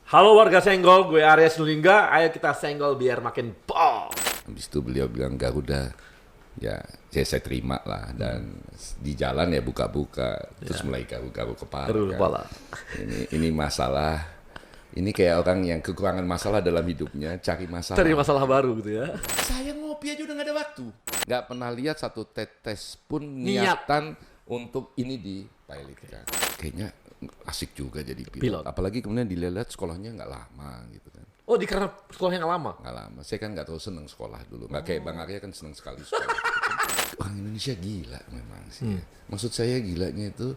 Halo warga Senggol, gue Arya Sinulinga. Ayo kita senggol biar makin pol. Habis itu beliau bilang Garuda, ya saya terima lah. Dan di jalan ya buka-buka, terus mulai garu-garu kepala. Garu kepala. Ini masalah, ini kayak orang yang kekurangan masalah dalam hidupnya, cari masalah. Cari masalah baru gitu ya. Saya ngopi aja udah gak ada waktu. Gak pernah lihat satu tetes pun Niat. niatan untuk ini dipilotkan. Kayaknya asik juga jadi pilot. Apalagi kemudian dilihat sekolahnya nggak lama gitu kan. Oh, karena sekolahnya nggak lama? Nggak lama. Saya kan nggak terlalu seneng sekolah dulu. Nggak kayak Bang Arya kan seneng sekali sekolah. Orang Indonesia gila memang sih. Maksud saya gilanya itu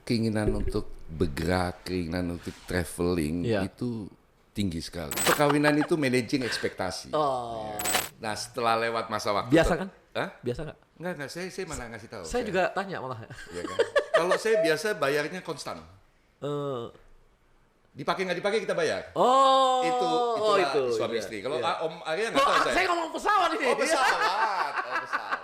keinginan untuk bergerak, keinginan untuk traveling itu tinggi sekali. Perkawinan itu managing ekspektasi. Oh. Nah setelah lewat masa waktu. Biasa kan? Hah? Biasa nggak? Enggak, saya mana ngasih tahu. Saya juga tanya malah. Iya kan? Kalau saya biasa bayarnya konstan. Dipakai nggak dipakai kita bayar. Oh. Itu suami iya, istri. Kalau iya. Om Arya nggak tahu saya. Saya ngomong pesawat ini. Oh pesawat. Oh pesawat.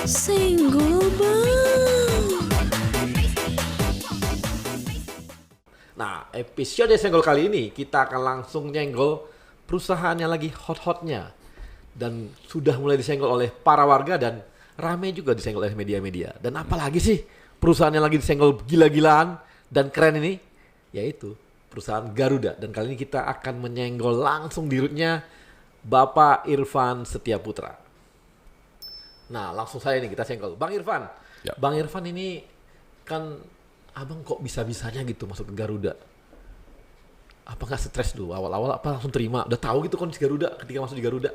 Single Bang. Nah, episode senggol kali ini kita akan langsung nyenggol perusahaan yang lagi hot-hotnya dan sudah mulai disenggol oleh para warga dan rame juga disenggol oleh media-media. Dan apalagi sih perusahaan yang lagi disenggol gila-gilaan dan keren ini, yaitu perusahaan Garuda. Dan kali ini kita akan menyenggol langsung di rootnya Bapak Irfan Setiaputra. Nah, langsung saya nih kita senggol. Bang Irfan, Ya. Bang Irfan ini kan abang kok bisa-bisanya gitu masuk ke Garuda? Apa nggak stres dulu awal-awal? Apa langsung terima? Udah tahu gitu kondisi Garuda ketika masuk di Garuda?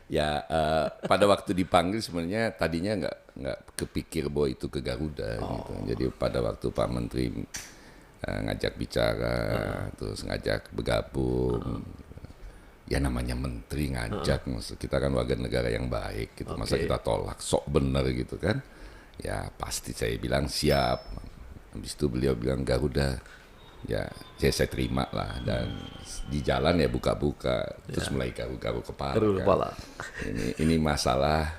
Ya pada waktu dipanggil sebenarnya tadinya nggak kepikir bahwa itu ke Garuda gitu. Jadi pada waktu Pak Menteri ngajak bicara, terus ngajak bergabung. Ya namanya menteri ngajak, maksud kita kan warga negara yang baik gitu, masa kita tolak, sok bener gitu kan. Ya pasti saya bilang siap. Habis itu beliau bilang Garuda, ya saya terima lah. Dan di jalan ya buka-buka, terus mulai garu-garu kepala. Garu kepala. Ini masalah,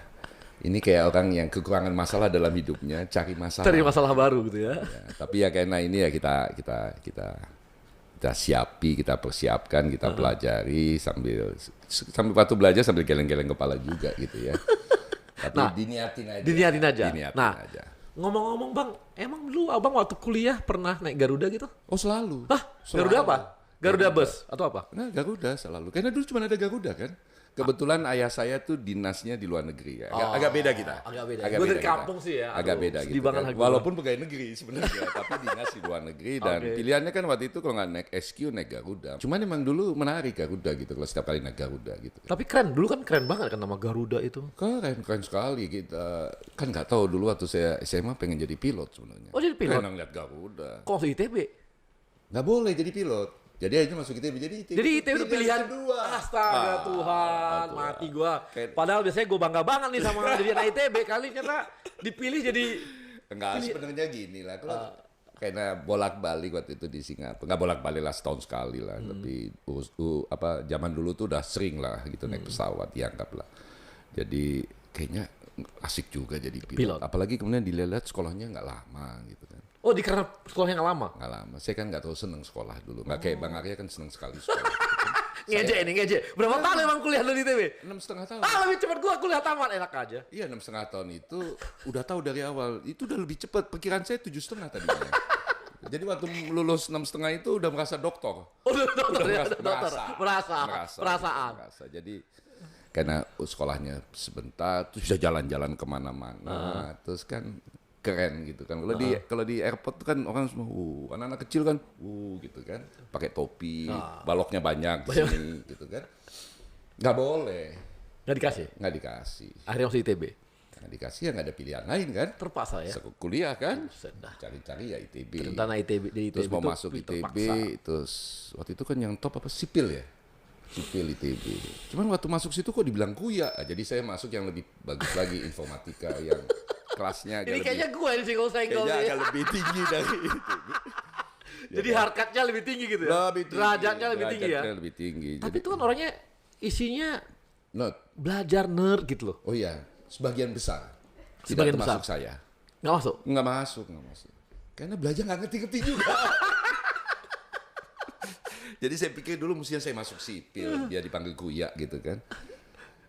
ini kayak orang yang kekurangan masalah dalam hidupnya, cari masalah. Cari masalah baru gitu ya. Ya, tapi ya karena ini ya kita siapi, kita persiapkan, kita pelajari sambil waktu belajar sambil geleng-geleng kepala juga gitu ya. Tapi diniatin aja. Nah, ngomong-ngomong Bang, emang dulu abang waktu kuliah pernah naik Garuda gitu? Oh selalu. Hah? Garuda apa? Garuda bus atau apa? Nah Garuda selalu. Karena dulu cuma ada Garuda kan. Kebetulan ayah saya tuh dinasnya di luar negeri ya. Agak beda kita. Agak beda. Gue dari kampung sih ya. Agak beda sedih gitu banget kan. aku. Walaupun pegawai negeri sebenarnya, tapi dinas di luar negeri dan pilihannya kan waktu itu kalau nggak naik SQ naik Garuda. Cuman emang dulu menarik Garuda gitu kalau setiap kali naik Garuda gitu. Tapi keren, dulu kan keren banget kan nama Garuda itu. Keren sekali kita. Kan nggak tahu dulu waktu saya SMA pengen jadi pilot sebenarnya. Oh jadi pilot? Pengen ngeliat Garuda. Kok masuk ITB? Nggak boleh jadi pilot. Jadi akhirnya masuk ITB. Jadi ITB itu pilihan kedua. Astaga Tuhan, mati gua. Padahal biasanya gua bangga banget nih sama jadi anak ITB, kali ternyata dipilih jadi Enggak, sebenarnya gini lah. Kalau karena bolak-balik waktu itu di Singapura, nggak bolak-balik lah setahun sekali lah. Tapi zaman dulu tuh udah sering lah gitu naik pesawat, dianggap lah. Jadi kayaknya asik juga jadi pilot. Apalagi kemudian dilihat sekolahnya nggak lama gitu kan. Oh, karena sekolahnya nggak lama? Nggak lama. Saya kan nggak terlalu seneng sekolah dulu. Nggak kayak Bang Arya kan seneng sekali sekolah. Ngejek. Berapa tahun emang kuliah lu di ITB? 6,5 tahun. Lebih cepat gua kuliah tamat, enak aja. Iya 6,5 tahun itu udah tahu dari awal. Itu udah lebih cepat. Perkiraan saya 7,5 tadinya. Jadi waktu lulus 6,5 itu udah merasa doktor. Oh, dokter. Merasa. Jadi karena sekolahnya sebentar, terus bisa jalan-jalan kemana-mana, terus kan keren gitu kan. Kalau di airport tuh kan orang semua, anak-anak kecil kan, gitu kan, pakai topi, baloknya banyak di sini, gitu kan. Nggak boleh. Nggak dikasih. Akhirnya masuk ITB. Nggak dikasih ya nggak ada pilihan lain kan. Terpaksa ya. Kuliah kan, Sudah. cari-cari ya ITB. Rencana ITB di ITB Terus mau itu masuk ITB, terpaksa. terus waktu itu kan yang top apa sipil ya. Sipil ITB. Cuman waktu masuk situ kok dibilang kuya. Jadi saya masuk yang lebih bagus lagi informatika yang kelasnya agak Ini lebih, kayaknya gue yang single-single kayaknya nih. agak lebih tinggi dari itu. Jadi harkatnya lebih tinggi gitu ya? Lebih tinggi, Derajatnya lebih tinggi ya? derajatnya lebih tinggi. Tapi Jadi, itu kan orangnya isinya not. belajar nerd gitu loh. Oh iya, sebagian besar. Tidak Sebagian termasuk besar. saya. Nggak masuk? Nggak masuk. Karena belajar nggak ngerti-ngerti juga. Jadi saya pikir dulu mestinya saya masuk sipil, biar dipanggil kuya gitu kan.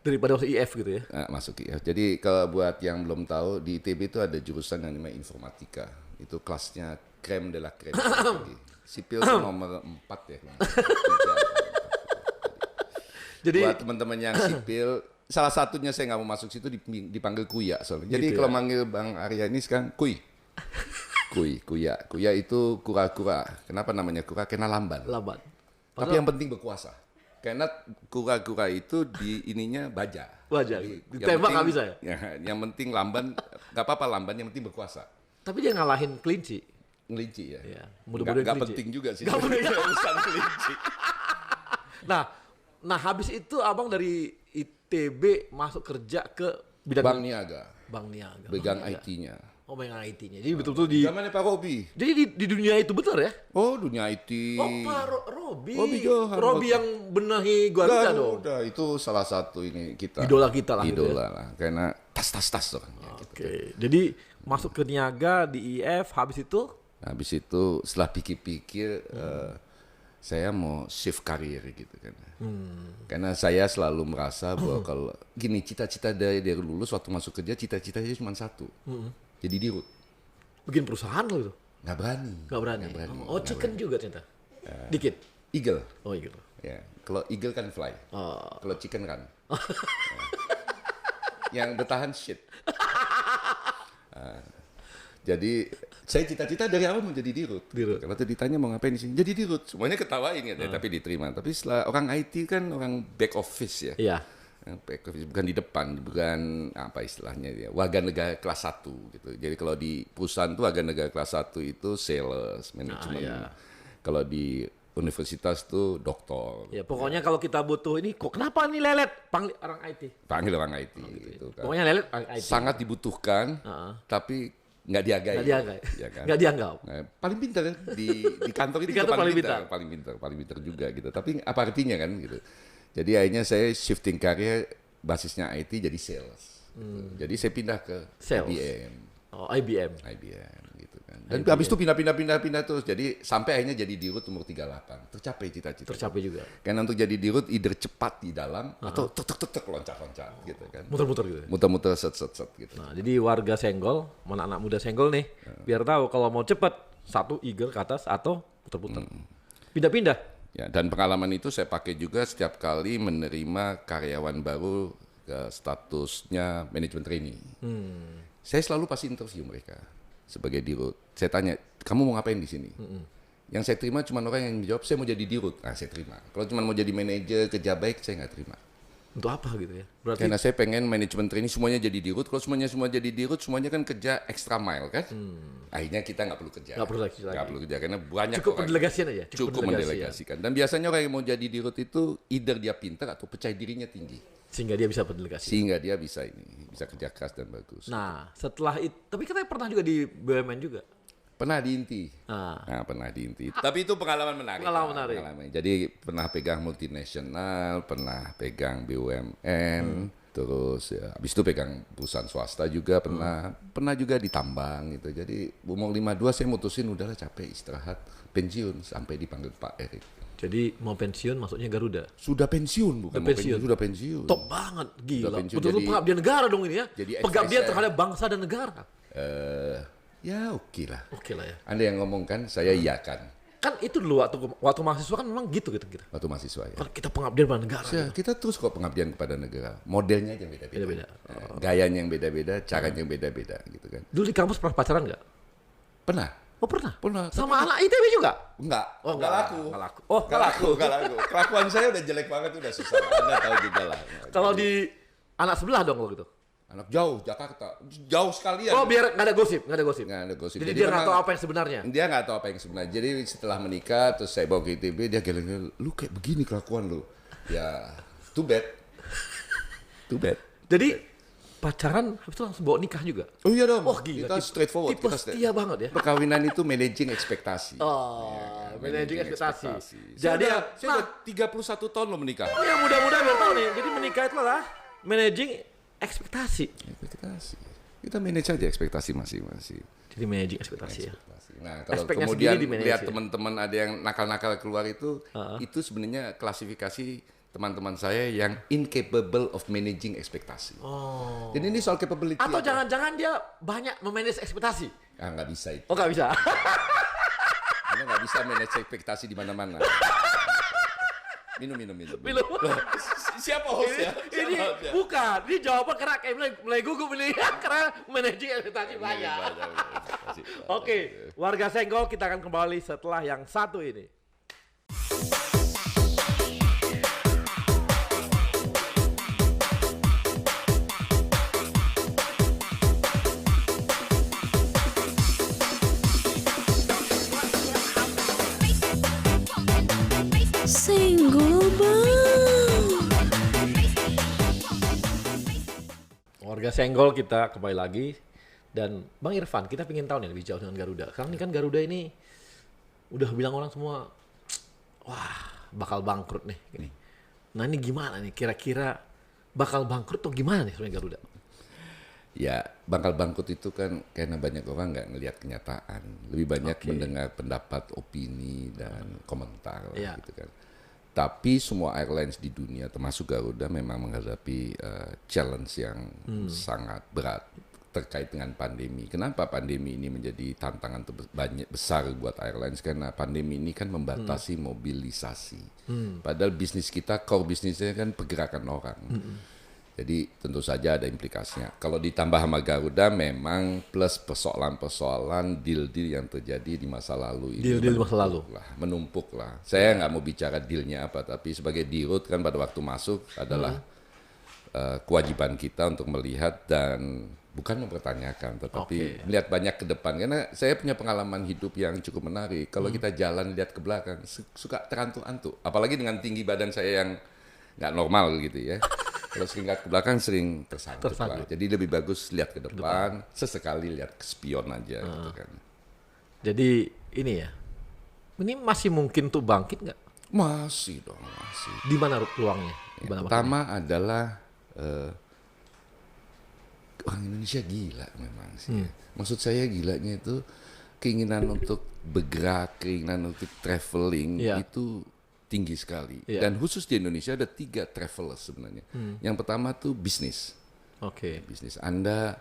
Daripada masuk IF gitu ya? Nah, masuk ya. Jadi kalau buat yang belum tahu, di ITB itu ada jurusan yang namanya informatika. Itu kelasnya krem de la creme. Sipil itu nomor 4 ya. Jadi Buat teman-teman yang sipil, salah satunya saya nggak mau masuk situ dipanggil kuya soalnya. Jadi Gitu kalau ya? manggil Bang Arya ini sekarang kuya. Kuya itu kura-kura. Kenapa namanya kura? Karena lamban. lambat. Tapi yang penting berkuasa. Karena kura-kura itu di ininya baja. Baja. Jadi, yang Ditembak penting- nggak bisa ya? Yang penting lamban, nggak apa-apa lamban, yang penting berkuasa. Tapi dia ngalahin kelinci. Ngelinci ya. Iya, Nggak mudah-mudahan kelinci. penting juga sih. Nggak penting. Urusan kelinci. Nah habis itu abang dari ITB masuk kerja ke bidang Bank Niaga, Bank Niaga. pegang Bank Niaga. IT-nya. Oh, pegang IT-nya. Jadi betul-betul di. Zamannya Pak Robi. Jadi di dunia itu betul ya? Oh, dunia IT. Oh, Pak Robi. Robi Johan. Robi yang benahi Garuda dong. Udah, itu salah satu ini kita. Idola kita lah gitu Idola lah. Karena tas orangnya. Oke. Jadi masuk ke Niaga di IF, habis itu Habis itu setelah pikir-pikir saya mau shift karir gitu kan. Karena saya selalu merasa bahwa kalau gini cita-cita dari lulus waktu masuk kerja cita-citanya cuma satu. Jadi dirut. bikin perusahaan lo itu. Nggak berani. Nggak berani. Oh, Nggak chicken juga ternyata. Dikit. Eagle. Oh, gitu. Ya, kalau eagle kan fly. Oh. Kalau chicken run. Yang bertahan shit. Jadi saya cita-cita dari awal mau jadi dirut. Kalau tuh ditanya mau ngapain di sini, jadi dirut. Semuanya ketawain ya, tapi diterima. Tapi setelah orang IT kan orang back office ya. Iya. Back office bukan di depan, bukan apa istilahnya ya, warga negara kelas 1 gitu. Jadi kalau di perusahaan tuh warga negara kelas 1 itu sales, manajemen. iya. Kalau di universitas tuh doktor. Ya, pokoknya kalau kita butuh ini, kok kenapa nih lelet? Panggil orang IT. Panggil orang IT gitu kan. Pokoknya lelet orang IT. Sangat dibutuhkan, tapi nggak dihargai. Nggak dihargai. Ya kan? Nggak dianggap. Nah, paling pintar di kantor itu Di kantor juga paling paling pintar juga gitu. Tapi apa artinya kan gitu. Jadi akhirnya saya shifting karir basisnya IT jadi sales. Gitu. Jadi saya pindah ke Sales. IBM. Oh, IBM. Gitu kan. Dan habis itu pindah terus. Jadi sampai akhirnya jadi dirut umur 38. Tercapai cita-cita. Tercapai juga. Karena untuk jadi dirut either cepat di dalam atau tek loncat-loncat gitu kan. Muter-muter gitu. Muter-muter set gitu. Nah, jadi warga Senggol, mana anak muda Senggol nih, biar tahu kalau mau cepet, satu eagle ke atas atau puter-puter. Pindah-pindah. Ya, dan pengalaman itu saya pakai juga setiap kali menerima karyawan baru ke statusnya manajemen trainee. Saya selalu pasti interview mereka sebagai dirut. Saya tanya, kamu mau ngapain di sini? Yang saya terima cuma orang yang jawab, saya mau jadi dirut. Nah, saya terima. Kalau cuma mau jadi manajer, kerja baik, saya nggak terima. Untuk apa gitu ya? Berarti Karena saya pengen manajemen trainee semuanya jadi dirut. Kalau semua jadi dirut, semuanya kan kerja extra mile kan? Akhirnya kita nggak perlu kerja. Nggak perlu lagi. Nggak perlu kerja karena banyak cukup orang. pendelegasian aja. Cukup mendelegasikan. Dan biasanya orang yang mau jadi dirut itu either dia pintar atau percaya dirinya tinggi. Sehingga dia bisa pendelegasi. Sehingga dia bisa bisa kerja keras dan bagus. Nah, setelah itu, tapi katanya pernah juga di BUMN juga. Pernah di Inti. Nah, Pernah di Inti. Tapi itu pengalaman menarik. Pengalaman menarik. Jadi pernah pegang multinasional, pernah pegang BUMN, terus ya, habis itu pegang perusahaan swasta juga pernah juga di tambang gitu. Jadi umur 52 saya mutusin udahlah capek istirahat, pensiun sampai dipanggil Pak Erik. jadi mau pensiun masuknya Garuda. Sudah pensiun bukan Udah mau pensiun. sudah pensiun. Top banget, gila. Udah pensiun, Betul-betul jadi- pengabdian negara dong ini ya. jadi Pengabdian advisor. terhadap bangsa dan negara. Ya oke lah. Oke lah ya. Anda yang ngomong kan, saya iyakan Kan itu dulu waktu mahasiswa kan memang gitu. waktu mahasiswa ya. Kan kita pengabdian pada negara. Ya, kita terus kok pengabdian kepada negara. Modelnya aja beda-beda. Beda-beda. Gayanya yang beda-beda, caranya yang beda-beda gitu kan. Dulu di kampus pernah pacaran nggak? Pernah? Oh pernah. Pernah. Sama anak ITB juga? Enggak. Oh, enggak laku. Nggak laku. Oh, Enggak laku. Kelakuan saya udah jelek banget, udah susah. Anda tahu juga lah. kalau di anak sebelah dong kalau gitu. Anak jauh, Jakarta. Jauh sekalian. Oh, biar nggak ada gosip, nggak ada gosip. Nggak ada gosip. Jadi dia nggak memang- tahu apa yang sebenarnya. Dia nggak tahu apa yang sebenarnya. Jadi setelah menikah, terus saya bawa ke ITB, dia bilang, lu kayak begini kelakuan lu. Ya, too bad. Too bad. Jadi pacaran habis itu langsung bawa nikah juga. Oh iya dong. Wah gila, Kita straightforward. tipe setia banget ya. Perkawinan itu managing ekspektasi. Managing ekspektasi. Jadi Jadi saya udah 31 tahun loh menikah. ya mudah-mudahan biar tahu nih. Jadi menikah itu adalah managing ekspektasi. Ekspektasi. Kita manage aja ekspektasi masing-masing. Jadi managing ekspektasi ya. Nah, kalau Aspeknya kemudian sendiri di-manage lihat ya. teman-teman ada yang nakal-nakal keluar itu sebenarnya klasifikasi teman-teman saya yang incapable of managing ekspektasi. Oh. Jadi ini soal capability. Atau aja. jangan-jangan dia banyak memanage ekspektasi. Ah, nggak bisa itu. Oh nggak bisa. Anda nggak bisa manage ekspektasi di mana-mana. Minum. Loh, siapa hostnya? Ini bukan, ini jawaban karena kayak mulai gugup ini karena managing ekspektasi banyak. Oke, warga Senggol kita akan kembali setelah yang satu ini. Senggol Bang. Warga Senggol kita kembali lagi. Dan Bang Irfan, kita pengen tahu nih lebih jauh dengan Garuda. Karena ini kan Garuda ini udah bilang orang semua, wah bakal bangkrut nih. Gini. Nah ini gimana nih kira-kira bakal bangkrut atau gimana nih sebenarnya Garuda? Ya, bakal bangkrut itu kan karena banyak orang nggak ngelihat kenyataan. Lebih banyak mendengar pendapat, opini, dan komentar lah, gitu kan. Tapi semua airlines di dunia, termasuk Garuda, memang menghadapi challenge yang sangat berat terkait dengan pandemi. Kenapa pandemi ini menjadi tantangan besar buat airlines? Karena pandemi ini kan membatasi mobilisasi. Padahal bisnis kita, core bisnisnya kan pergerakan orang. Jadi tentu saja ada implikasinya. Kalau ditambah sama Garuda memang plus persoalan-persoalan deal-deal yang terjadi di masa lalu ini. Deal-deal masa lalu. Menumpuk lah. Saya nggak mau bicara dealnya apa, tapi sebagai dirut kan pada waktu masuk adalah kewajiban kita untuk melihat dan bukan mempertanyakan, tetapi melihat banyak ke depan. Karena saya punya pengalaman hidup yang cukup menarik. Kalau kita jalan lihat ke belakang, suka terantuk-antuk. Apalagi dengan tinggi badan saya yang nggak normal gitu ya. Kalau sering lihat ke belakang sering tersangkut lah. Jadi lebih bagus lihat ke depan, sesekali lihat ke spion aja gitu kan. Jadi ini ya, ini masih mungkin tuh bangkit nggak? Masih dong, masih. Di mana peluangnya? Yang pertama adalah orang Indonesia gila memang sih. Maksud saya gilanya itu keinginan untuk bergerak, keinginan untuk traveling itu tinggi sekali. Dan khusus di Indonesia ada 3 travelers sebenarnya. Yang pertama tuh bisnis. Bisnis. Anda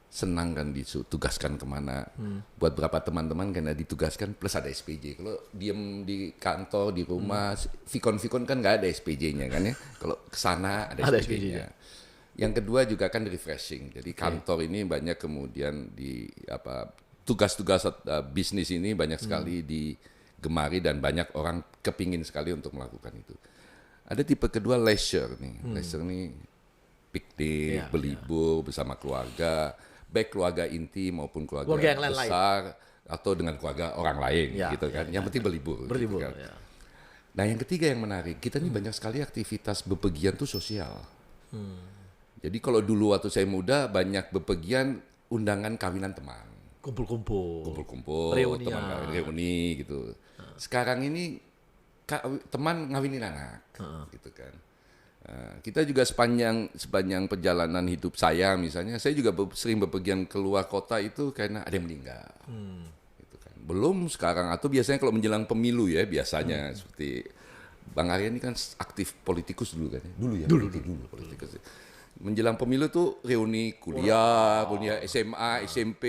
senang kan ditugaskan kemana. Buat berapa teman-teman karena ditugaskan plus ada SPJ. Kalau diem di kantor, di rumah, Vicon kan nggak ada SPJ-nya kan ya. Kalau kesana ada SPJ-nya. Yang kedua juga kan refreshing. Jadi kantor ini banyak kemudian di tugas-tugas bisnis ini banyak sekali digemari dan banyak orang kepingin sekali untuk melakukan itu. Ada tipe kedua leisure nih. Leisure nih piknik, berlibur bersama keluarga, baik keluarga inti maupun keluarga yang besar atau dengan keluarga orang lain gitu kan. Yang penting berlibur. Gitu kan. Nah yang ketiga yang menarik, kita ini banyak sekali aktivitas bepergian tuh sosial. Jadi kalau dulu waktu saya muda banyak bepergian undangan kawinan teman. Kumpul-kumpul, teman reuni gitu. Sekarang ini teman ngawinin anak, gitu kan. Kita juga sepanjang perjalanan hidup saya misalnya, saya juga sering bepergian keluar kota itu karena ada yang meninggal. Gitu kan. Belum sekarang atau biasanya kalau menjelang pemilu ya biasanya seperti Bang Arya ini kan aktif politikus dulu kan ya. Dulu politikus. Menjelang pemilu tuh reuni kuliah SMA, SMP,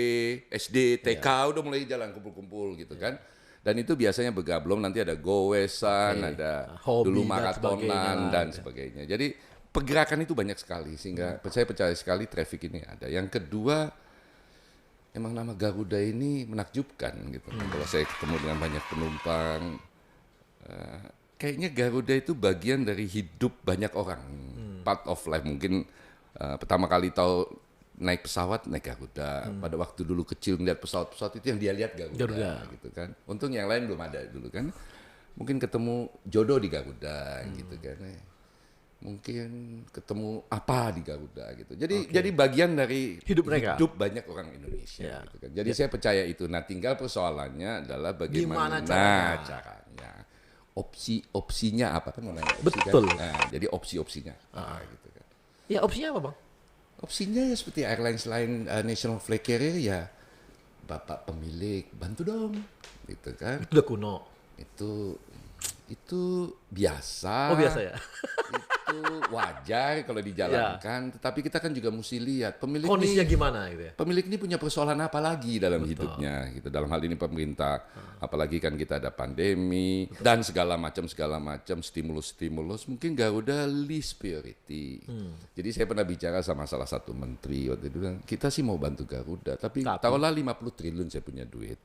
SD, TK udah mulai jalan kumpul-kumpul gitu kan. Dan itu biasanya bergablong, nanti ada gowesan, ada hobi, dulu maratonan dan sebagainya. Jadi pergerakan itu banyak sekali sehingga saya percaya sekali traffic ini ada. Yang kedua, emang nama Garuda ini menakjubkan gitu. Kalau saya ketemu dengan banyak penumpang, kayaknya Garuda itu bagian dari hidup banyak orang, part of life. Mungkin pertama kali tahu naik pesawat naik Garuda. Pada waktu dulu kecil ngeliat pesawat-pesawat itu yang dia lihat Garuda gitu kan. Untung yang lain belum ada dulu kan. Mungkin ketemu jodoh di Garuda gitu kan. mungkin ketemu apa di Garuda gitu. Jadi bagian dari Hidup mereka. hidup banyak orang Indonesia. Ya. Gitu kan. Jadi saya percaya itu. Nah, tinggal persoalannya adalah bagaimana Gimana caranya. Opsi-opsinya apa kan mau nanya opsi Betul. kan? Nah, jadi opsi-opsinya gitu kan. Ya opsinya apa bang? Opsinya ya seperti airlines lain national flag carrier ya bapak pemilik bantu dong gitu kan. Itu udah kuno. Itu biasa. Oh biasa ya. Itu wajar kalau dijalankan, tetapi kita kan juga mesti lihat pemilik Kondisinya ini, gimana gitu ya? pemilik ini punya persoalan apa lagi dalam hidupnya gitu. Dalam hal ini pemerintah, apalagi kan kita ada pandemi dan segala macam stimulus mungkin Garuda least priority. Jadi saya pernah bicara sama salah satu menteri waktu itu, kita sih mau bantu Garuda, tapi taruhlah 50 triliun saya punya duit.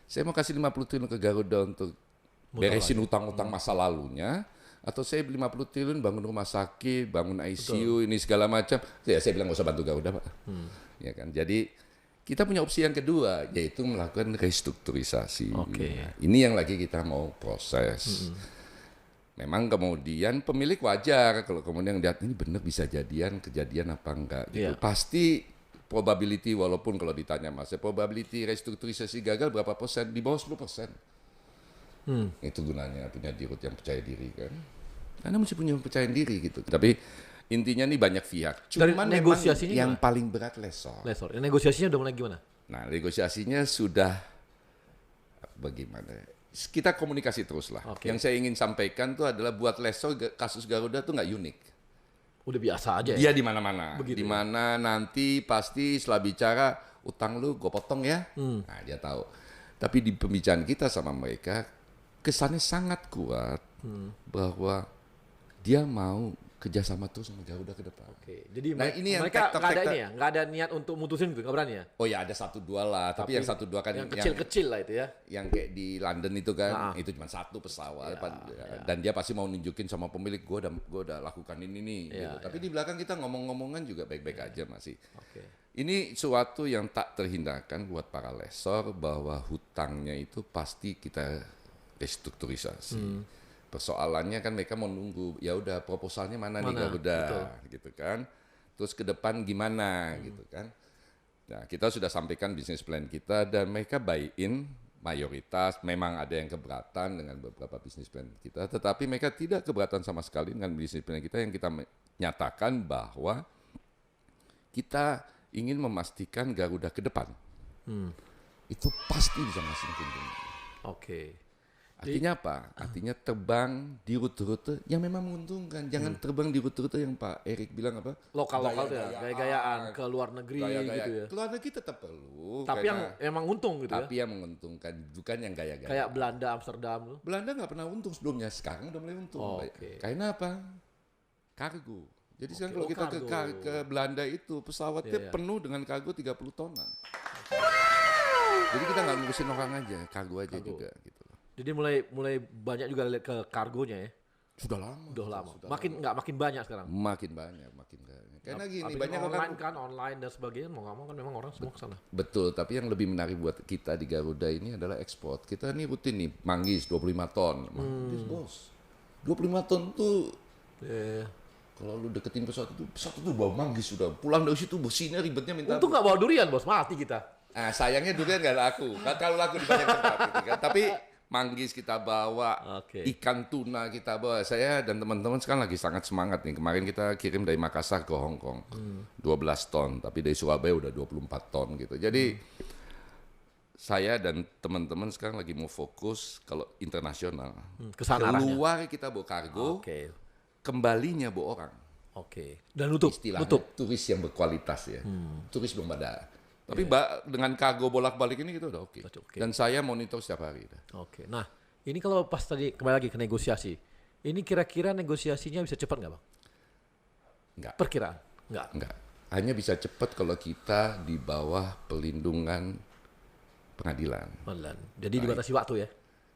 Saya mau kasih 50 triliun ke Garuda untuk beresin utang-utang masa lalunya, atau saya 50 triliun bangun rumah sakit, bangun ICU, ini segala macam. Ya saya bilang nggak usah bantu Garuda, Pak. Ya kan. Jadi kita punya opsi yang kedua, yaitu melakukan restrukturisasi. Nah, ini yang lagi kita mau proses. Memang kemudian pemilik wajar kalau kemudian lihat ini benar bisa kejadian apa enggak gitu. Pasti probability, walaupun kalau ditanya Mas, probability restrukturisasi gagal berapa persen? Di bawah 10%. Itu gunanya punya dirut yang percaya diri kan. Karena mesti punya percaya diri gitu. Tapi intinya nih banyak pihak. Cuman dari negosiasinya yang gimana? paling berat lessor. Negosiasinya udah mulai gimana? Nah, negosiasinya sudah bagaimana? Kita komunikasi terus lah. Yang saya ingin sampaikan tuh adalah buat lessor kasus Garuda tuh nggak unik. Udah biasa aja Dia ya? di mana-mana. Begitu Di mana nanti pasti setelah bicara utang lu gue potong ya. Nah, dia tahu. Tapi di pembicaraan kita sama mereka kesannya sangat kuat bahwa dia mau kerjasama terus sama Garuda ke depan. Jadi Nah, ini yang mereka nggak ada faktor-faktor- ini ya? Nggak ada niat untuk mutusin gitu? Nggak berani ya? Oh ya ada 1-2 lah, tapi yang 1-2 kan yang kecil-kecil lah itu ya? yang kayak di London itu kan itu cuma satu pesawat dan dia pasti mau nunjukin sama pemilik gua udah lakukan ini nih gitu. Tapi di belakang kita ngomong-ngomongan juga baik-baik aja masih. Ini suatu yang tak terhindarkan buat para lessor bahwa hutangnya itu pasti kita restrukturisasi. Persoalannya kan mereka mau nunggu, ya udah proposalnya mana nih Garuda gitu kan. Terus ke depan gimana gitu kan. Nah, kita sudah sampaikan bisnis plan kita dan mereka buy-in mayoritas, memang ada yang keberatan dengan beberapa bisnis plan kita, tetapi mereka tidak keberatan sama sekali dengan bisnis plan kita yang kita nyatakan bahwa kita ingin memastikan Garuda ke depan. Itu pasti bisa ngasih keuntungan. Artinya apa? Artinya terbang di rute-rute yang memang menguntungkan. Jangan terbang di rute-rute yang Pak Erik bilang apa? Lokal-lokal tuh ya, gaya-gayaan ke luar negeri gitu ya. Keluar negeri tetap perlu. Tapi yang emang untung gitu tapi ya. yang menguntungkan, bukan yang gaya-gaya. Kayak Belanda, Amsterdam tuh. Belanda nggak pernah untung sebelumnya, sekarang udah mulai untung. Karena apa? Kargo. Jadi sekarang kalau kita ke Belanda itu pesawatnya penuh dengan kargo 30 tonan. Jadi kita nggak ngurusin orang aja, kargo aja juga gitu. Jadi mulai banyak juga lihat ke kargonya ya. Sudah lama. Makin banyak sekarang. Makin banyak. Karena gini, banyak online kan, online dan sebagainya, mau nggak mau kan memang orang semua ke sana. Betul, tapi yang lebih menarik buat kita di Garuda ini adalah ekspor. Kita nih rutin nih, manggis 25 ton. Manggis bos, 25 ton tuh kalau lu deketin pesawat itu bawa manggis sudah. Pulang dari situ bersihnya ribetnya minta. Untung nggak bawa durian bos, mati kita. Nah sayangnya durian nggak laku. Kalau laku di banyak tempat gitu kan. Tapi manggis kita bawa, ikan tuna kita bawa. Saya dan teman-teman sekarang lagi sangat semangat nih. Kemarin kita kirim dari Makassar ke Hong Kong, 12 ton. Tapi dari Surabaya udah 24 ton gitu. Jadi saya dan teman-teman sekarang lagi mau fokus kalau internasional. Kesana keluar kita bawa kargo, kembalinya bawa orang. Dan nutup. Turis yang berkualitas ya. Turis belum ada. Tapi dengan kargo bolak-balik ini kita udah oke. Dan saya monitor setiap hari. Nah, ini kalau pas tadi kembali lagi ke negosiasi, ini kira-kira negosiasinya bisa cepat nggak bang? Nggak. Perkiraan? Nggak. Hanya bisa cepat kalau kita di bawah pelindungan pengadilan. Jadi dibatasi waktu ya?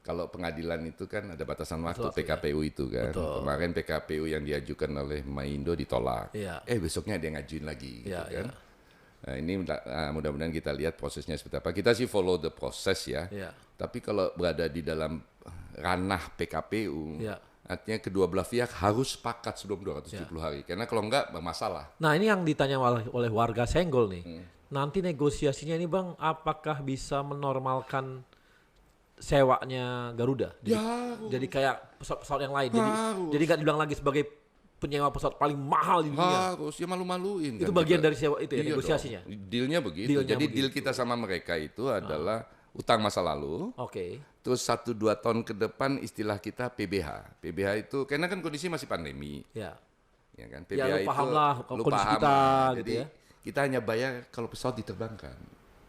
Kalau pengadilan itu kan ada batasan waktu, PKPU itu kan. Kemarin PKPU yang diajukan oleh Maindo ditolak. Besoknya ada yang ngajuin lagi gitu kan. Nah, ini mudah-mudahan kita lihat prosesnya seperti apa. Kita sih follow the process ya. Tapi kalau berada di dalam ranah PKPU, Artinya kedua belah pihak harus sepakat sebelum 270 hari. Karena kalau enggak bermasalah. Nah ini yang ditanya oleh warga Senggol nih. Nanti negosiasinya ini Bang, apakah bisa menormalkan sewanya Garuda? Jadi kayak pesawat-pesawat yang lain. Jadi nggak dibilang lagi sebagai penyewa pesawat paling mahal di dunia. Harus, ya malu-maluin. Itu kan bagian kita. dari sewa itu ya, Iya negosiasinya. dong. Dealnya begitu. Dealnya Jadi begitu. deal kita sama mereka itu adalah utang masa lalu. Oke. Terus 1-2 tahun ke depan istilah kita PBH. PBH itu karena kan kondisi masih pandemi, Ya. ya kan? Ya, PBH lu itu paham lah lu kondisi paham kita, lah. gitu Jadi ya. kita hanya bayar kalau pesawat diterbangkan.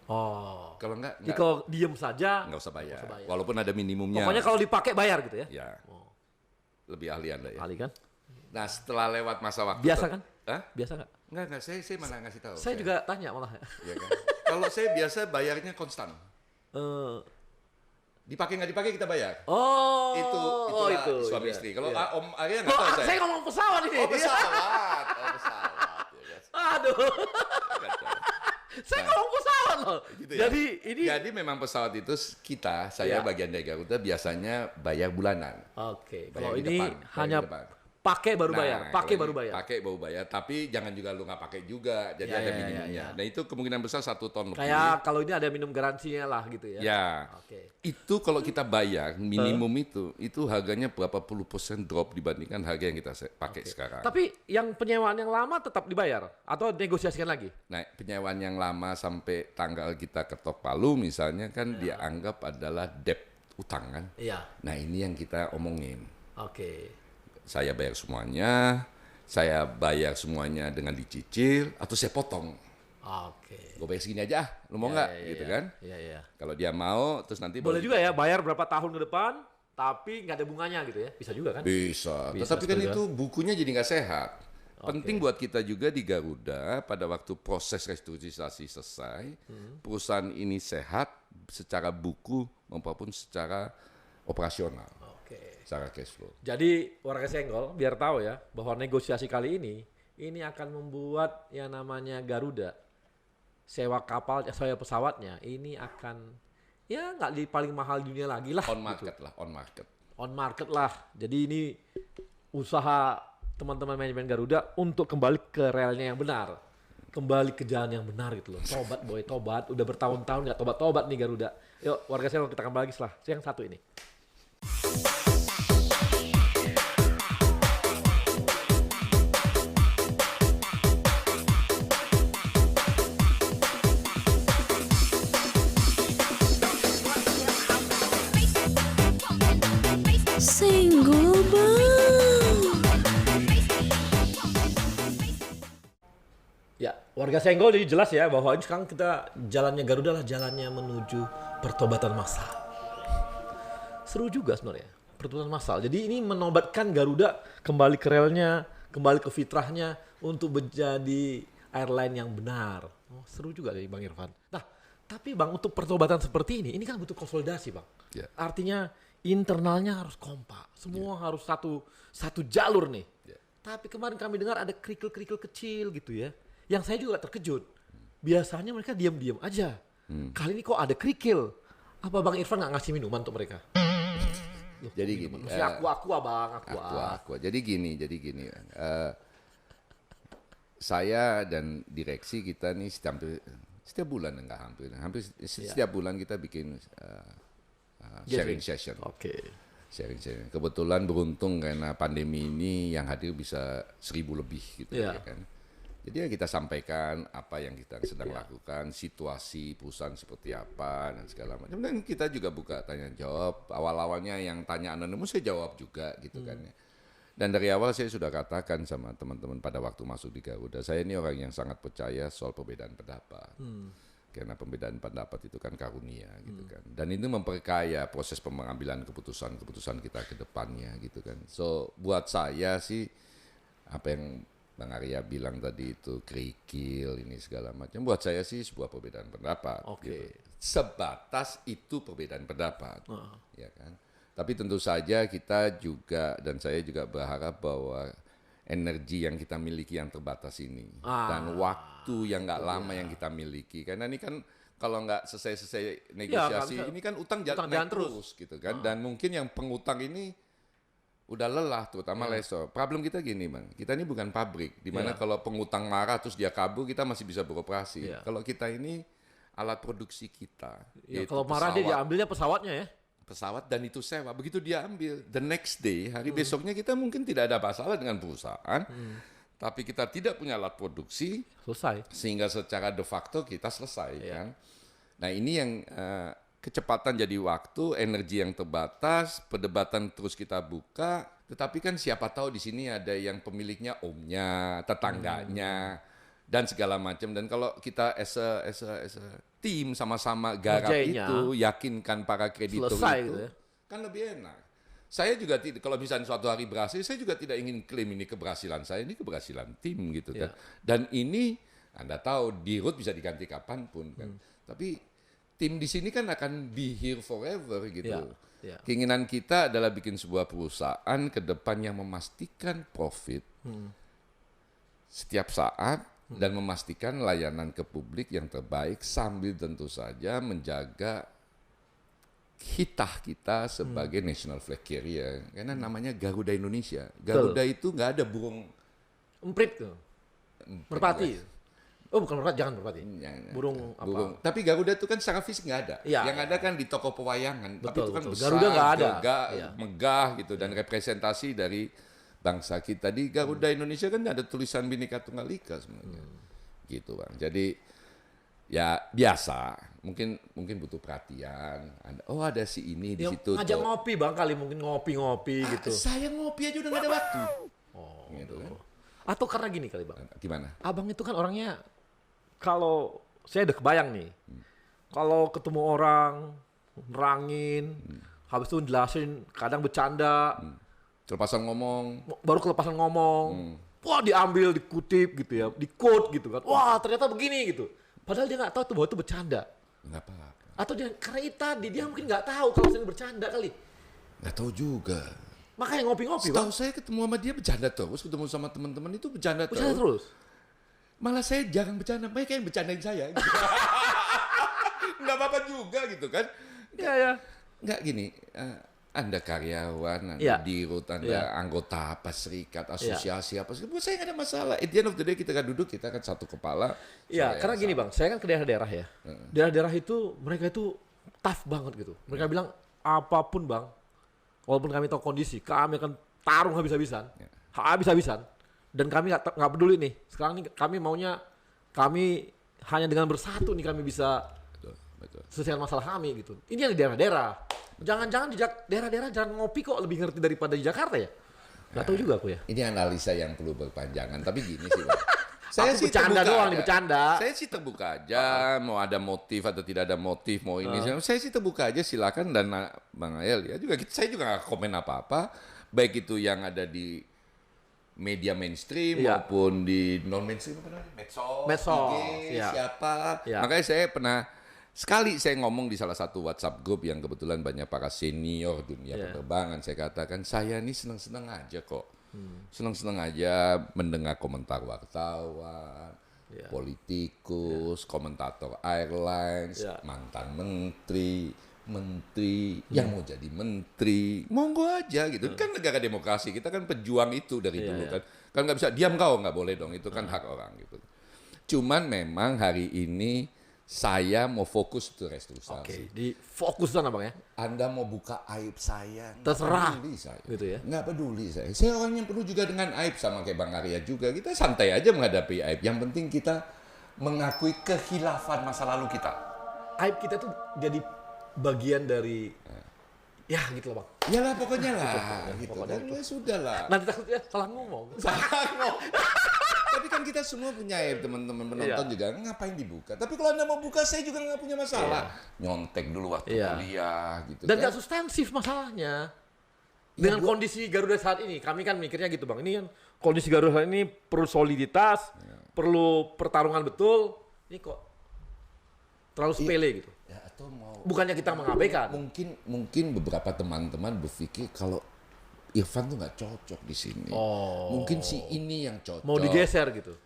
Oh. Kalau enggak Jadi kalau diem saja, nggak usah bayar. nggak usah bayar. Walaupun ada minimumnya. pokoknya kalau dipakai bayar gitu ya. ya Oh. lebih ahli Anda ya. Kali kan? Nah setelah lewat masa waktu Biasa kan? Hah? Biasa nggak? Enggak, saya mana ngasih tahu. Saya juga tanya malah. Ya kan? Kalau saya biasa bayarnya konstan. Eh, Dipakai nggak dipakai kita bayar. oh, Itulah itu. suami Iya, istri. Kalau iya. Om Arya nggak Loh, tahu saya. saya ngomong pesawat ini. Oh pesawat. Oh pesawat. Ya, kan? Aduh. Kacau. Saya ngomong pesawat loh. Gitu ya? Jadi ini. Jadi memang pesawat itu saya Iya. bagian dari Garuda biasanya bayar bulanan. Oke. Bayar Kalau di ini depan, bayar hanya di depan. pakai baru bayar. Pakai kalau baru ini bayar. Pakai baru bayar, tapi jangan juga lu nggak pakai juga. Jadi Ya, ada ya, minimumnya. ya. Nah itu kemungkinan besar 1 ton lebih. Kayak kalau ini ada minum garansinya lah gitu ya. Ya. Oke. Itu kalau kita bayar minimum itu harganya berapa puluh persen drop dibandingkan harga yang kita pakai sekarang. Tapi yang penyewaan yang lama tetap dibayar atau negosiasikan lagi? Nah, penyewaan yang lama sampai tanggal kita ketok palu misalnya kan dianggap adalah debt utang kan. Iya. Nah, ini yang kita omongin. Oke. Saya bayar semuanya, saya bayar semuanya dengan dicicil atau saya potong. Oke. Gue bayar segini aja, lu mau Ya, nggak? ya, Gitu ya. kan? Iya, iya. Kalau dia mau, terus nanti Boleh juga ya bayar berapa tahun ke depan tapi nggak ada bunganya gitu ya. Bisa juga kan? Bisa. Bisa, Tetapi kan setuju. itu bukunya jadi nggak sehat. Penting buat kita juga di Garuda pada waktu proses restrukturisasi selesai, perusahaan ini sehat secara buku maupun secara operasional, Oke. secara cash flow. Jadi warga Senggol biar tahu ya bahwa negosiasi kali ini akan membuat yang namanya Garuda sewa kapal, sewa pesawatnya ini akan ya nggak di paling mahal di dunia lagi lah. On market lah, on market. On market lah. Jadi ini usaha teman-teman manajemen Garuda untuk kembali ke relnya yang benar. Kembali ke jalan yang benar gitu loh. Tobat boy, tobat. Udah bertahun-tahun nggak tobat-tobat nih Garuda. Yuk warga Senggol kita kembali lagi setelah yang satu ini. Senggol Bang. Ya, warga Senggol jadi jelas ya bahwa ini sekarang kita jalannya Garuda lah jalannya menuju pertobatan massal. Seru juga sebenarnya, pertobatan massal. Jadi ini menobatkan Garuda kembali ke relnya, kembali ke fitrahnya untuk menjadi airline yang benar. Oh, seru juga dari Bang Irfan. Nah, tapi Bang untuk pertobatan seperti ini kan butuh konsolidasi Bang. Ya. Artinya internalnya harus kompak, semua harus satu jalur nih. Ya. Tapi kemarin kami dengar ada kerikil-kerikil kecil gitu ya. Yang saya juga terkejut. Biasanya mereka diam-diam aja. Kali ini kok ada kerikil. Apa Bang Irfan nggak ngasih minuman untuk mereka? Loh, Jadi gini. Mesti aqua Bang, aqua. Aqua. Jadi gini. Saya dan direksi kita nih setiap bulan hampir setiap bulan kita bikin sharing session. Oke. Sharing. Kebetulan beruntung karena pandemi ini yang hadir bisa 1.000 lebih gitu Iya. ya kan. Jadi ya kita sampaikan apa yang kita sedang lakukan, situasi perusahaan seperti apa dan segala macam. Dan kita juga buka tanya jawab. Awal-awalnya yang tanya anonimus saya jawab juga gitu kan ya. Dan dari awal saya sudah katakan sama teman-teman pada waktu masuk di Garuda, saya ini orang yang sangat percaya soal perbedaan pendapat. Karena perbedaan pendapat itu kan karunia gitu kan. Dan itu memperkaya proses pengambilan keputusan kita ke depannya gitu kan. So buat saya sih apa yang Bang Arya bilang tadi itu kerikil ini segala macam. Buat saya sih sebuah perbedaan pendapat. Oke. Gitu. Sebatas itu perbedaan pendapat, ya kan. Tapi tentu saja kita juga dan saya juga berharap bahwa energi yang kita miliki yang terbatas ini dan waktu yang nggak lama yang kita miliki, karena ini kan kalau nggak selesai negosiasi Ya, ini kan utang jalan naik terus gitu kan. Dan mungkin yang pengutang ini udah lelah, terutama lessor. Problem kita gini, Bang. Kita ini bukan pabrik, di mana kalau pengutang marah terus dia kabur, kita masih bisa beroperasi. Kalau kita ini alat produksi kita. Ya, kalau marah dia diambilnya pesawatnya ya. Pesawat dan itu sewa. Begitu dia ambil, the next day, hari besoknya kita mungkin tidak ada masalah dengan perusahaan, tapi kita tidak punya alat produksi, Selesai. sehingga secara de facto kita selesai kan. Nah ini yang kecepatan jadi waktu, energi yang terbatas, perdebatan terus kita buka. Tetapi kan siapa tahu di sini ada yang pemiliknya omnya, tetangganya, dan segala macam. Dan kalau kita as a tim sama-sama garap Ngerjainnya. itu, yakinkan para kreditur Selesai itu, gitu ya. kan lebih enak. Saya juga tidak, kalau misalnya suatu hari berhasil, saya juga tidak ingin klaim ini keberhasilan saya, ini keberhasilan tim gitu kan. Dan ini Anda tahu di root bisa diganti kapanpun kan. Tapi tim di sini kan akan be here forever gitu. Keinginan kita adalah bikin sebuah perusahaan ke depan yang memastikan profit setiap saat dan memastikan layanan ke publik yang terbaik sambil tentu saja menjaga hitah kita sebagai national flag carrier. Karena namanya Garuda Indonesia. Garuda itu nggak ada burung Emprit tuh. Merpati. Oh bukan merpati, jangan merpati. Burung apa? burung. Tapi Garuda itu kan secara fisik nggak ada. Iya, Yang ada kan di toko pewayangan. Tapi itu kan betul. besar, Garuda nggak ada. megah gitu dan representasi dari bangsa kita. Di Garuda Indonesia kan ada tulisan Bhinneka Tunggal Ika sebenarnya. Gitu Bang. Jadi ya biasa. Mungkin butuh perhatian. Ada si ini di situ. Ngajak tuh. ngopi Bang kali mungkin ngopi-ngopi gitu. Saya ngopi aja udah nggak ada waktu. Gitu kan. Atau karena gini kali Bang. Gimana? Abang itu kan orangnya kalau saya udah kebayang nih. Kalau ketemu orang nerangin, habis itu jelasin, kadang bercanda, Kelepasan ngomong. baru kelepasan ngomong. Wah, diambil, dikutip gitu ya, di-quote gitu kan. Wah, ternyata begini gitu. Padahal dia nggak tahu tuh bahwa itu bercanda. Nggak apa-apa. Atau dia karena itu tadi dia mungkin nggak tahu kalau saya bercanda kali. Nggak tahu juga. Makanya ngopi-ngopi, Bang. Setahu saya ketemu sama dia bercanda terus, ketemu sama teman-teman itu bercanda Bercanda terus. terus. Malah saya jarang bercanda, mereka yang bercandain saya. Nggak apa-apa juga gitu kan. Iya, ya. Nggak gini, Anda karyawan, Anda Iya. dirut, Anda Iya. anggota apa, serikat, asosiasi apa, buat saya nggak ada masalah. At the end of the day kita kan duduk, kita kan satu kepala. Iya, karena gini Bang, saya kan ke daerah-daerah ya. Daerah-daerah itu mereka itu tough banget gitu. Mereka bilang apapun Bang, walaupun kami tahu kondisi, kami akan tarung habis-habisan, habis-habisan. Dan kami nggak peduli nih. Sekarang nih kami maunya kami hanya dengan bersatu nih kami bisa Betul. selesaikan masalah kami gitu. Ini yang di daerah-daerah. Jangan-jangan di daerah-daerah jangan ngopi kok lebih ngerti daripada di Jakarta ya. Nggak tahu juga aku ya. Ini analisa yang perlu berpanjangan, tapi gini sih Bang. Saya Aku bercanda terbuka doang aja. nih, bercanda. Saya sih terbuka aja, mau ada motif atau tidak ada motif, mau ini. Saya sih terbuka aja, silakan. Dan Bang Ayel ya juga, saya juga nggak komen apa-apa, baik itu yang ada di media mainstream maupun di non mainstream, medsos, IG, siapa. Makanya saya pernah sekali saya ngomong di salah satu WhatsApp group yang kebetulan banyak para senior dunia penerbangan, saya katakan saya ini senang-senang aja kok. Senang-senang aja mendengar komentar wartawan, politikus, komentator airlines, mantan menteri yang mau jadi menteri, monggo aja gitu. Kan negara demokrasi, kita kan pejuang itu dari dulu kan. Kan nggak bisa diam kau, nggak boleh dong, itu kan hak orang gitu. Cuman memang hari ini saya mau fokus ke restrukturisasi. Oke, di fokus sana Bang ya. Anda mau buka aib saya, Terserah. nggak peduli saya. Gitu ya. Nggak peduli saya. Saya orang yang penuh juga dengan aib, sama kayak Bang Arya juga. Kita santai aja menghadapi aib. Yang penting kita mengakui kehilafan masa lalu kita. Aib kita tuh jadi bagian dari ya gitu loh Bang. Yalah pokoknya lah, gitu pokoknya kan. Ya sudah lah. Nanti takutnya salah ngomong. Tapi kan kita semua punya aib, teman-teman penonton juga. Ngapain dibuka? Tapi kalau Anda mau buka, saya juga nggak punya masalah. Nyontek dulu waktu kuliah, gitu Dan kan. nggak substansif masalahnya. Dengan kondisi Garuda saat ini, kami kan mikirnya gitu Bang. Ini kan kondisi Garuda saat ini perlu soliditas, perlu pertarungan betul. Ini kok terlalu sepele gitu. Ya, atau mau Bukannya kita mengabaikan. mungkin beberapa teman-teman berpikir kalau Irfan tuh nggak cocok di sini. Mungkin si ini yang cocok. Mau digeser gitu.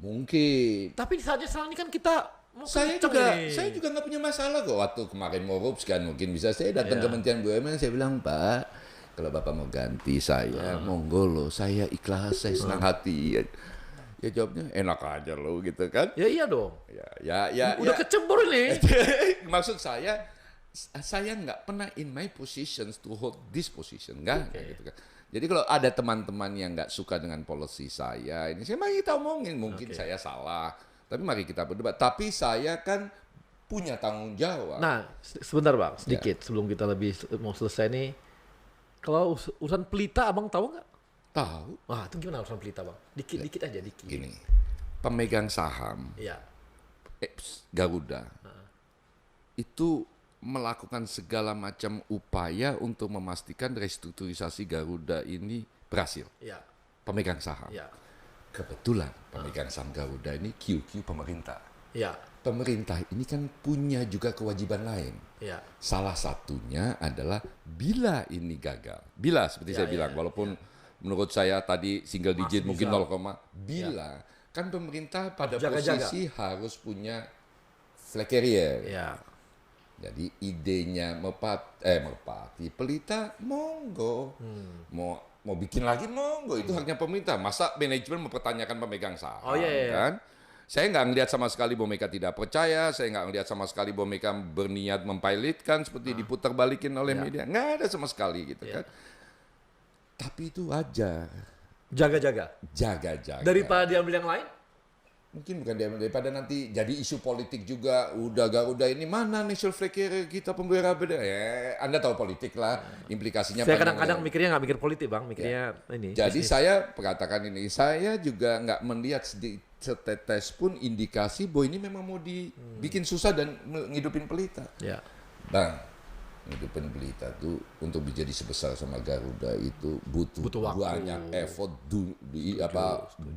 Mungkin. Tapi saja sekarang ini kan kita mau Saya kenceng ini. juga nggak punya masalah kok waktu kemarin mau rups kan, mungkin bisa saya datang ke Kementerian BUMN, saya bilang Pak, kalau Bapak mau ganti saya, monggo loh, saya ikhlas, saya senang hati. Ya jawabnya enak aja loh gitu kan. Ya iya dong. Ya. Udah kecebur ini. Maksud saya nggak pernah in my positions to hold this position, nggak gitu kan. Jadi kalau ada teman-teman yang nggak suka dengan policy saya, ini saya mari kita omongin, mungkin saya salah, tapi mari kita berdebat. Tapi saya kan punya tanggung jawab. Nah, sebentar Bang, sedikit sebelum kita mau selesai nih. Kalau urusan pelita Abang tahu nggak? Tahu. Wah, itu gimana urusan pelita Bang? Dikit aja, dikit. Gini, pemegang saham Iya. Garuda itu melakukan segala macam upaya untuk memastikan restrukturisasi Garuda ini berhasil. Iya. Pemegang saham. Iya. Kebetulan pemegang saham Garuda ini QQ pemerintah. Iya. Pemerintah ini kan punya juga kewajiban lain. Iya. Salah satunya adalah bila ini gagal. Bila seperti saya bilang, walaupun menurut saya tadi single digit mungkin 0, bila kan pemerintah pada posisi harus punya flag carrier. Iya. Jadi idenya merpati pelita monggo. Mau bikin lagi monggo, itu haknya pemerintah. Masa manajemen mempertanyakan pemegang saham kan? Saya nggak ngelihat sama sekali bahwa mereka tidak percaya, saya nggak ngelihat sama sekali bahwa mereka berniat mempilotkan seperti diputar balikin oleh media. Nggak ada sama sekali gitu kan. Tapi itu wajar. Jaga-jaga. Jaga-jaga. Daripada diambil yang lain? Mungkin bukan daripada nanti jadi isu politik juga. Udah Garuda ini mana national flag carrier kita pembela beda. Anda tahu politik lah, implikasinya. Saya kadang-kadang mikirnya nggak mikir politik Bang, mikirnya ini. Jadi saya katakan ini, saya juga nggak melihat setetes pun indikasi bahwa ini memang mau dibikin susah dan ngidupin pelita. Ya. Bang, ngidupin pelita tuh untuk menjadi sebesar sama Garuda itu butuh waktu. banyak effort,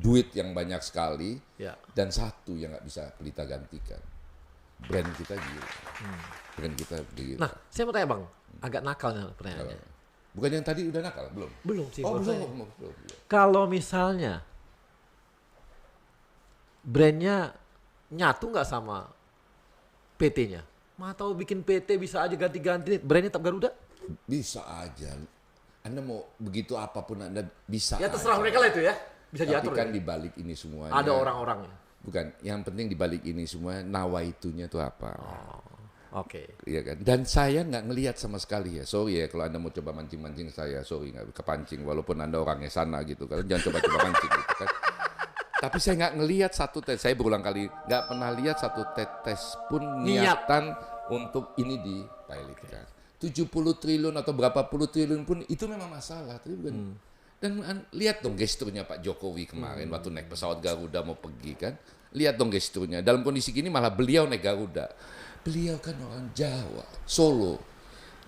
duit yang banyak sekali. Ya. Dan satu yang nggak bisa pelita gantikan, brand kita gila. Brand kita gila. Nah, saya mau tanya Bang, agak nakal nih pertanyaannya. Bukan yang tadi udah nakal, belum? Belum sih. Oh, belum. belum. Kalau misalnya brandnya nyatu nggak sama PT-nya? Atau bikin PT bisa aja ganti-ganti, brandnya tetap Garuda? Bisa aja. Anda mau begitu apapun Anda bisa. Ya terserah aja. mereka lah itu ya. Bisa Tapi diatur kan ya? di balik ini semuanya. Ada orang-orangnya. Bukan, yang penting di balik ini semua nawaitunya itu apa. Oke. Iya kan. Dan saya nggak ngelihat sama sekali ya. Sorry ya kalau Anda mau coba mancing-mancing saya, sorry nggak kepancing walaupun Anda orangnya sana gitu kan. Jangan coba-coba mancing gitu kan. Tapi saya nggak ngelihat satu tes. Saya berulang kali nggak pernah lihat satu tetes pun niatan untuk ini dipilotkan. 70 triliun atau berapa puluh triliun pun itu memang masalah. Tapi bukan. Dan lihat dong gesturnya Pak Jokowi kemarin waktu naik pesawat Garuda mau pergi kan. Lihat dong gesturnya. Dalam kondisi gini malah beliau naik Garuda. Beliau kan orang Jawa, Solo.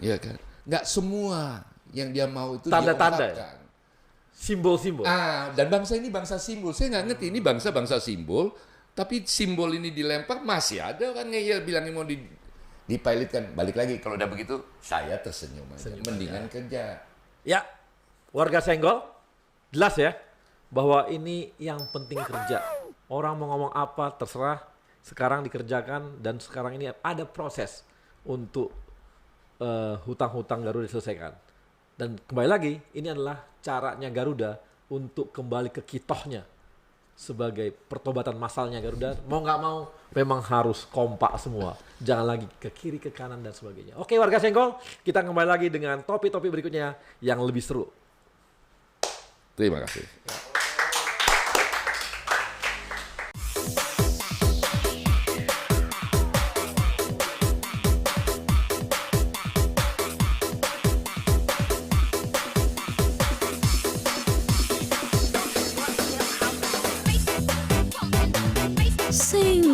Ya kan. Nggak semua yang dia mau itu Tanda-tanda diungkapkan. Simbol-simbol. Dan bangsa ini bangsa simbol. Saya nggak ngerti ini bangsa simbol. Tapi simbol ini dilempar masih ada orang ngeyel bilangnya mau dipilotkan. Balik lagi kalau udah begitu saya tersenyum aja. Mendingan kerja. Ya, warga Senggol, jelas ya bahwa ini yang penting kerja. Orang mau ngomong apa terserah, sekarang dikerjakan dan sekarang ini ada proses untuk hutang-hutang Garuda diselesaikan. Dan kembali lagi, ini adalah caranya Garuda untuk kembali ke kitohnya sebagai pertobatan masalnya Garuda. Mau nggak mau, memang harus kompak semua. Jangan lagi ke kiri, ke kanan, dan sebagainya. Oke warga Senggol, kita kembali lagi dengan topik-topik berikutnya yang lebih seru. Terima kasih. Sing